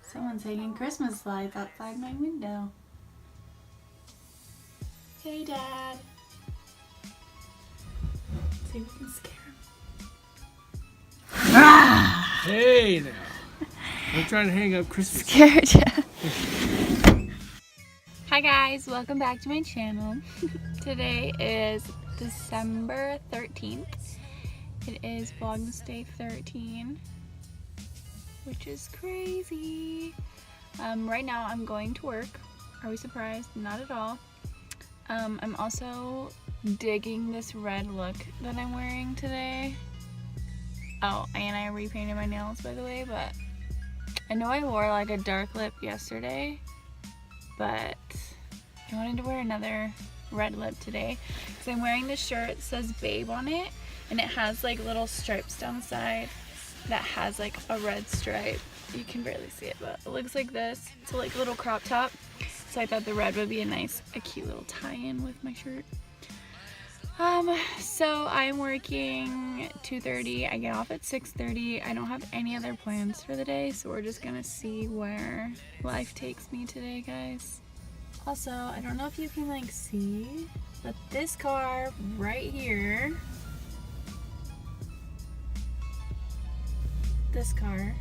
Someone's hanging Christmas lights outside my window. Hey, Dad. Let's see if we can scare him. Hey now. I'm trying to hang up Christmas. Scared ya? Hi guys, welcome back to my channel. Today is December 13th. It is Vlogmas Day 13, which is crazy. Right now I'm going to work. Are we surprised? Not at all. I'm also digging this red look that I'm wearing today. Oh, and I repainted my nails, by the way, but I know I wore like a dark lip yesterday, but I wanted to wear another red lip today because I'm wearing this shirt that says Babe on it, and it has like little stripes down the side that has like a red stripe. You can barely see it, but it looks like this. It's like a little crop top, so I thought the red would be a cute little tie-in with my shirt. So I'm working 2:30. I get off at 6:30. I don't have any other plans for the day, so we're just gonna see where life takes me today, guys. Also, I don't know if you can like see, but this car right here, this car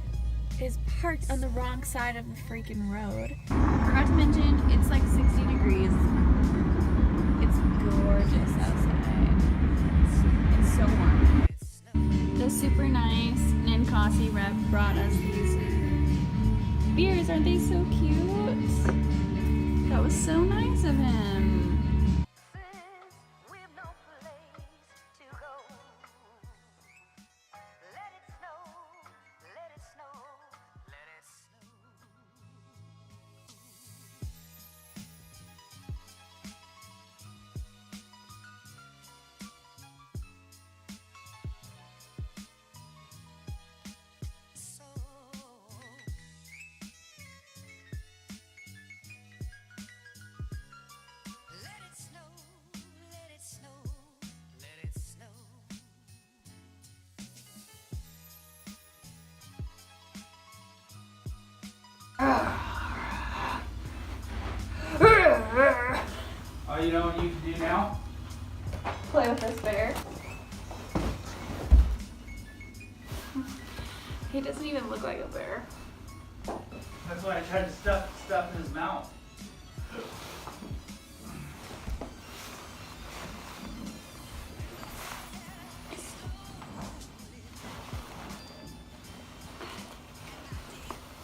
is parked on the wrong side of the freaking road. Forgot to mention, it's like 60 degrees. It's gorgeous outside. It's so warm. The super nice Ninkasi rep brought us these beers. Aren't they so cute? That was so nice of him. Oh, you know what you can do now? Play with this bear. He doesn't even look like a bear. That's why I tried to stuff in his mouth.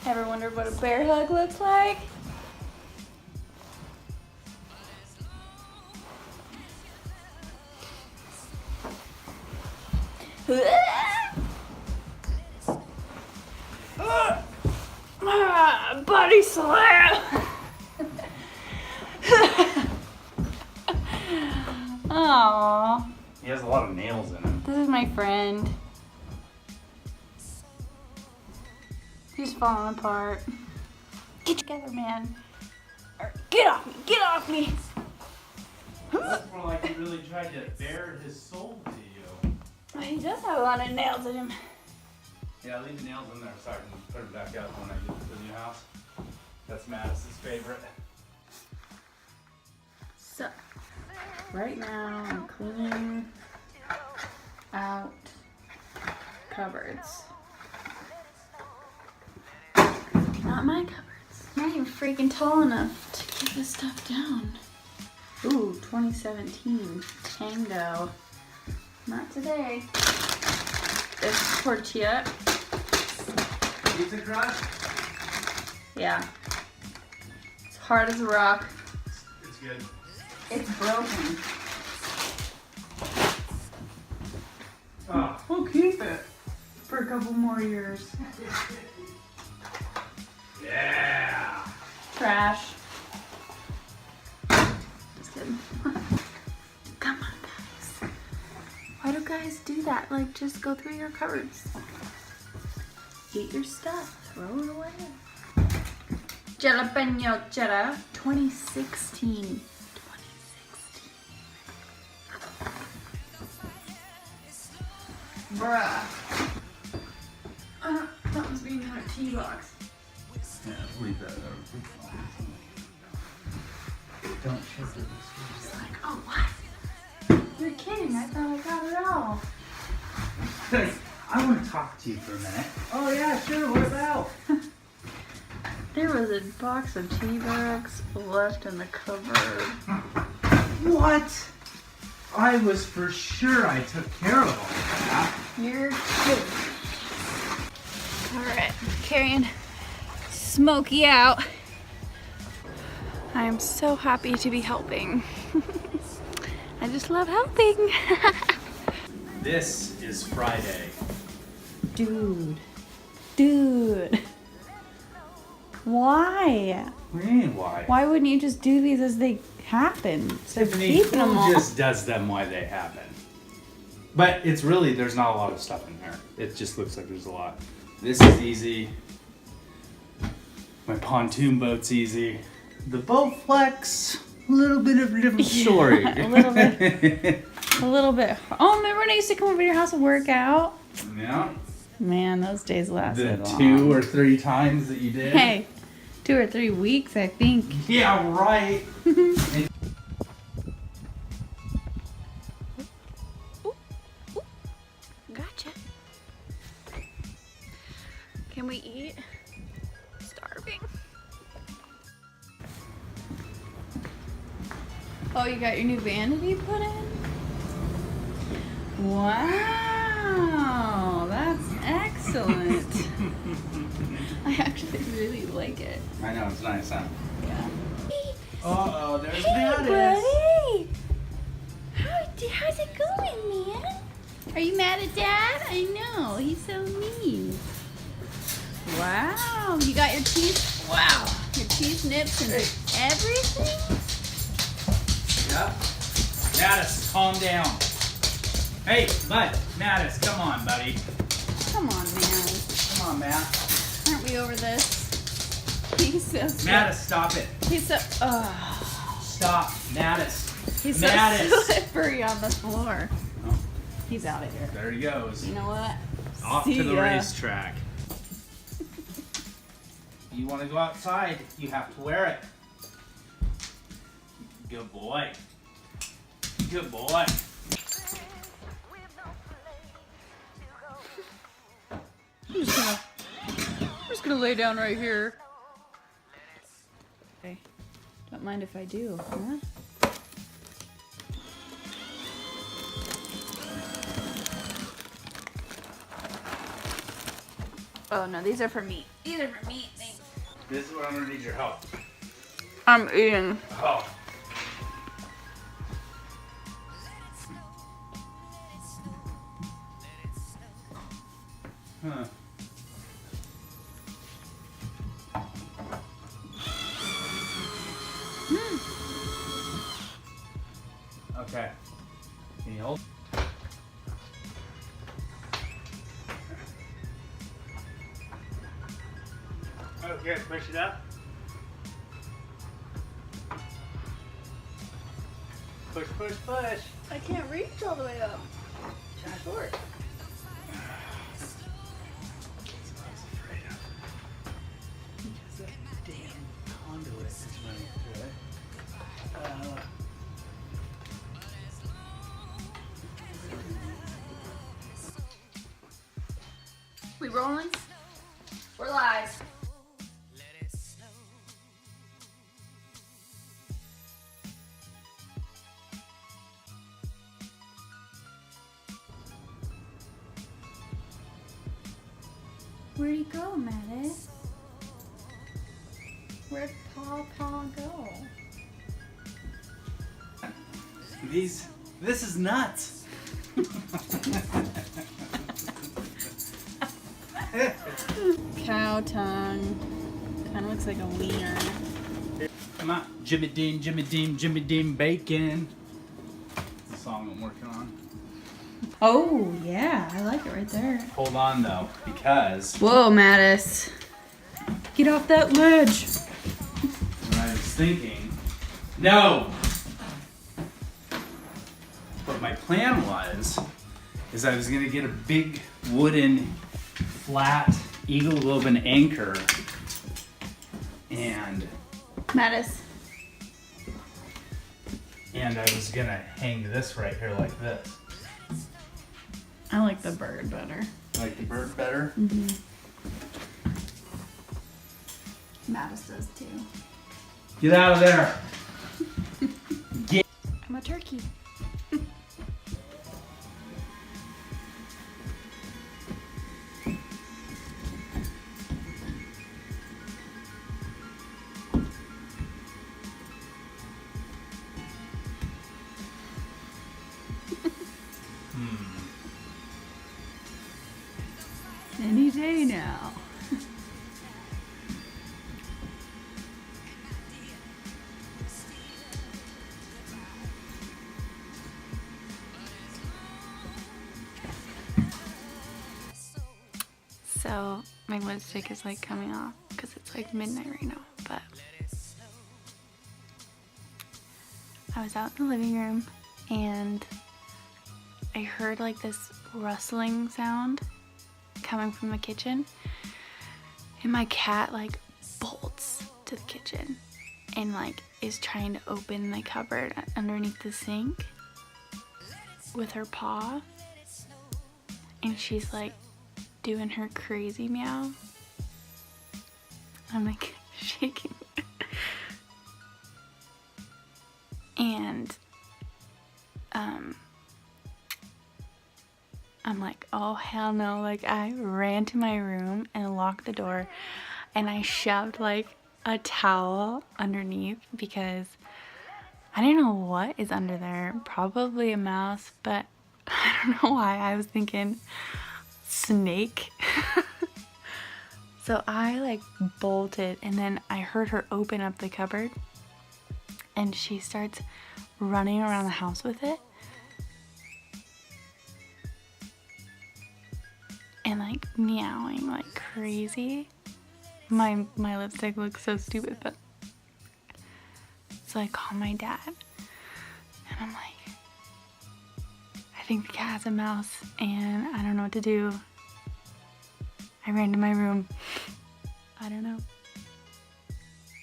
Ever wondered what a bear hug looks like? Body slam! Aww. He has a lot of nails in him. This is my friend. He's falling apart. Get together, man. Or get off me! Get off me! That's more like he really tried to bare his soul to you. He does have a lot of nails in him. Yeah, leave the nails in there so I can put them back out when I get to the new house. That's Madison's favorite. So, right now I'm cleaning out cupboards. Not my cupboards. I'm not even freaking tall enough to keep this stuff down. Ooh, 2017 Tango. Not today. This tortilla. Pizza crust? Yeah. It's hard as a rock. It's good. It's broken. Oh. We'll keep it for a couple more years. Yeah. Trash. Just kidding. Come on, guys. Why do guys do that? Like, just go through your cupboards. Eat your stuff. Throw it away. Jalapeno cheddar 2016. Bruh. Something's being in our tea box. Yeah, leave that there. Don't shake it. It's like, oh, what? You're kidding. I thought I got it all. I want to talk to you for a minute. Oh yeah, sure, what about? There was a box of tea bags left in the cupboard. What? I was for sure I took care of all that. You're kidding. Alright, carrying Smokey out. I am so happy to be helping. I just love helping. This is Friday. Dude. Why? What do you mean, why? Why wouldn't you just do these as they happen? Tiffany, keeping them all. just does them why they happen. But it's really, there's not a lot of stuff in there. It just looks like there's a lot. This is easy. My pontoon boat's easy. The boat flex, a little bit of a different story. A little bit. A little bit. Oh, remember when I used to come over to your house and work out? Yeah. Man, those days lasted The long. 2 or 3 times that you did. Hey, 2 or 3 weeks, I think. Yeah, right. Gotcha. Can we eat? Starving. Oh, you got your new vanity put in? Wow, that's excellent. I actually really like it. I know, it's nice, huh? Yeah. Uh-oh, there's Hey, Mattis. buddy. How's it going, man? Are you mad at Dad? I know, he's so mean. Wow, you got your teeth. Wow, your teeth nips and everything. Yep. Mattis, calm down. Hey, bud. Mattis, come on, buddy. Come on, man. Come on, Matt. Aren't we over this? He's so Mattis, stop it. He's so. Stop. Mattis. He's Mattis. so slippery on the floor. Oh, He's out of here. there he goes. You know what? Off See to the ya. racetrack. You want to go outside, you have to wear it. Good boy. Good boy. I'm just gonna lay down right here. Okay. Don't mind if I do, huh? Oh no, these are for meat. These are for meat. Thanks. This is where I'm gonna need your help. I'm eating. Oh. Huh. Okay. Can you hold? Okay, push it up. Push, push, push. I can't reach all the way up. It's short. We rolling? We're live. Where'd he go, Mattis? Where'd Paw go? This is nuts. Cow tongue. Kind of looks like a wiener. Come on, Jimmy Dean, Jimmy Dean, Jimmy Dean Bacon. It's the song I'm working on. Oh, yeah. I like it right there. Hold on though, because Whoa, Mattis. Get off that ledge. when I was thinking, no. What my plan was, is I was gonna get a big wooden, flat, eagle lobe and anchor. And I was gonna hang this right here like this. I like the bird better. Like the bird better? Mm-hmm. Mattis does too. Get out of there! Get. I'm a turkey. Any day now. So my lipstick is like coming off because it's like midnight right now, but I was out in the living room and I heard like this rustling sound coming from the kitchen, and my cat like bolts to the kitchen and like is trying to open the cupboard underneath the sink with her paw, and she's like doing her crazy meow. I'm like shaking. And I'm like, oh hell no. Like I ran to my room and locked the door, and I shoved like a towel underneath because I didn't know what is under there. Probably a mouse, but I don't know why I was thinking snake. So I like bolted, and then I heard her open up the cupboard and she starts running around the house with it and like meowing like crazy. My lipstick looks so stupid, but so I call my dad and I'm like, I think the cat has a mouse and I don't know what to do. I ran to my room. I don't know.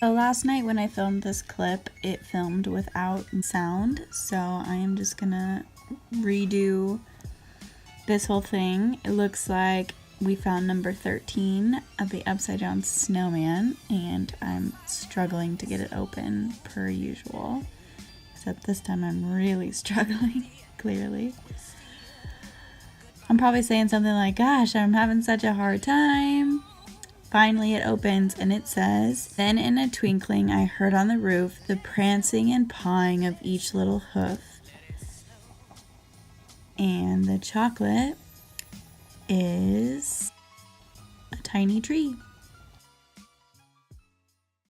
So last night when I filmed this clip, it filmed without sound, so I am just gonna redo this whole thing. It looks like we found number 13 of the upside down snowman, and I'm struggling to get it open per usual, except this time I'm really struggling, clearly. I'm probably saying something like, gosh, I'm having such a hard time. Finally it opens and it says, then in a twinkling I heard on the roof the prancing and pawing of each little hoof. And the chocolate is a tiny tree.